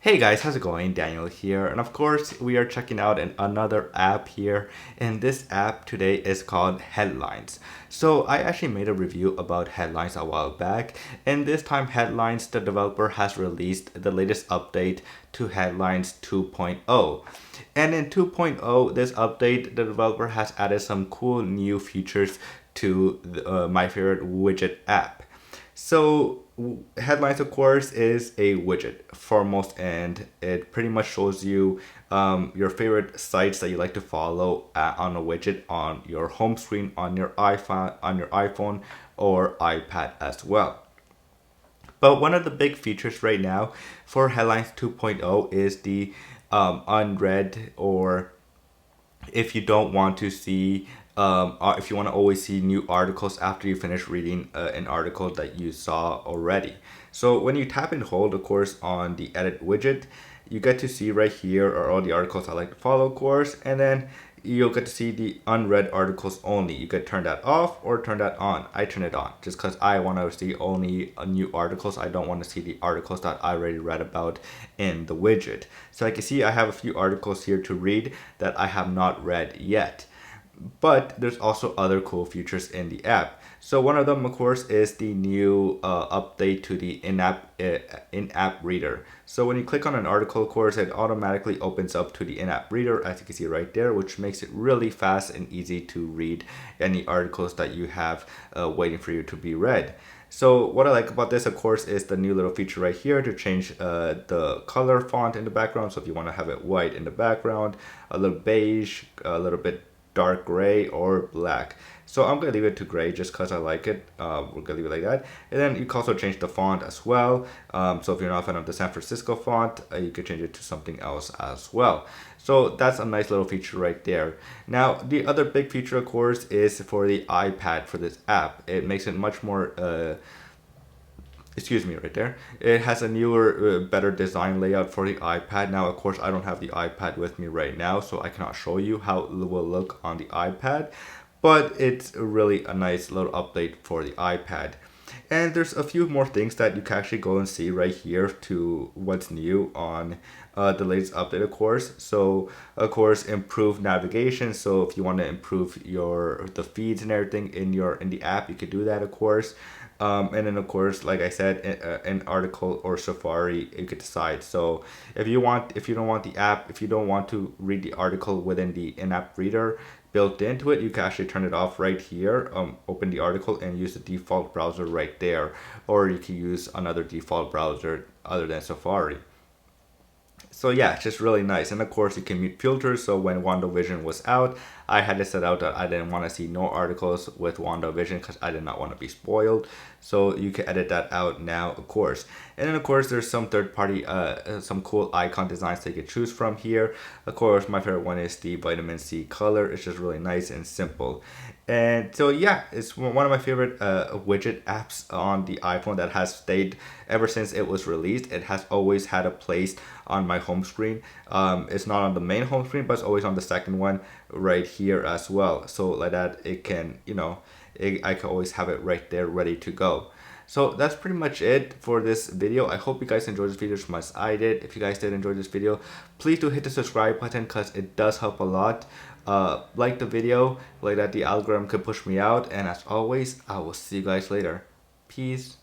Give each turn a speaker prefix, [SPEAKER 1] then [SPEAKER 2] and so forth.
[SPEAKER 1] Hey guys, how's it going? Daniel here, and of course we are checking out another app here, and this app today is called Headlines. So I actually made a review about Headlines a while back, and this time Headlines, the developer has released the latest update to Headlines 2.0. And in 2.0, this update, the developer has added some cool new features to my favorite widget app. So Headlines, of course, is a widget foremost, and it pretty much shows you your favorite sites that you like to follow on a widget on your home screen on your iPhone or iPad as well. But one of the big features right now for Headlines 2.0 is the unread, or if you don't want to see if you want to always see new articles after you finish reading an article that you saw already. So when you tap and hold, of course, on the edit widget, you get to see right here are all the articles I like to follow, of course, and then you'll get to see the unread articles only. You could turn that off or turn that on. I turn it on just because I want to see only new articles. I don't want to see the articles that I already read about in the widget. So I can see I have a few articles here to read that I have not read yet. But there's also other cool features in the app. So one of them, of course, is the new update to the in-app reader. So when you click on an article, of course, it automatically opens up to the in-app reader, as you can see right there, which makes it really fast and easy to read any articles that you have waiting for you to be read. So what I like about this, of course, is the new little feature right here to change the color font in the background. So if you want to have it white in the background, a little beige, a little bit dark gray, or black. So I'm gonna leave it to gray just because I like it. We're gonna leave it like that. And then you can also change the font as well. So if you're not a fan of the San Francisco font, you could change it to something else as well. So that's a nice little feature right there. Now the other big feature, of course, is for the iPad for this app. It makes it much more excuse me, right there. It has a newer, better design layout for the iPad. Now, of course, I don't have the iPad with me right now, so I cannot show you how it will look on the iPad, but it's really a nice little update for the iPad. And there's a few more things that you can actually go and see right here to what's new on the latest update, of course. So, of course, improved navigation. So if you want to improve the feeds and everything in the app, you could do that, of course. And then, of course, like I said, an article or Safari, you could decide. So if you don't want the app, if you don't want to read the article within the in-app reader built into it, you can actually turn it off right here. Open the article and use the default browser right there, or you can use another default browser other than Safari. So yeah, it's just really nice. And of course you can mute filters. So when WandaVision was out, I had to set out that I didn't want to see no articles with WandaVision because I did not want to be spoiled. So you can edit that out now, of course. And then of course there's some third party, some cool icon designs that you can choose from here. Of course, my favorite one is the vitamin C color. It's just really nice and simple. And so yeah, it's one of my favorite widget apps on the iPhone that has stayed ever since it was released. It has always had a place on my home screen. It's not on the main home screen, but it's always on the second one right here as well. So like that, it can, I can always have it right there ready to go. So that's pretty much it for this video. I hope you guys enjoyed this video as much as I did. If you guys did enjoy this video, please do hit the subscribe button because it does help a lot. Like the video, like that the algorithm could push me out. And as always, I will see you guys later. Peace.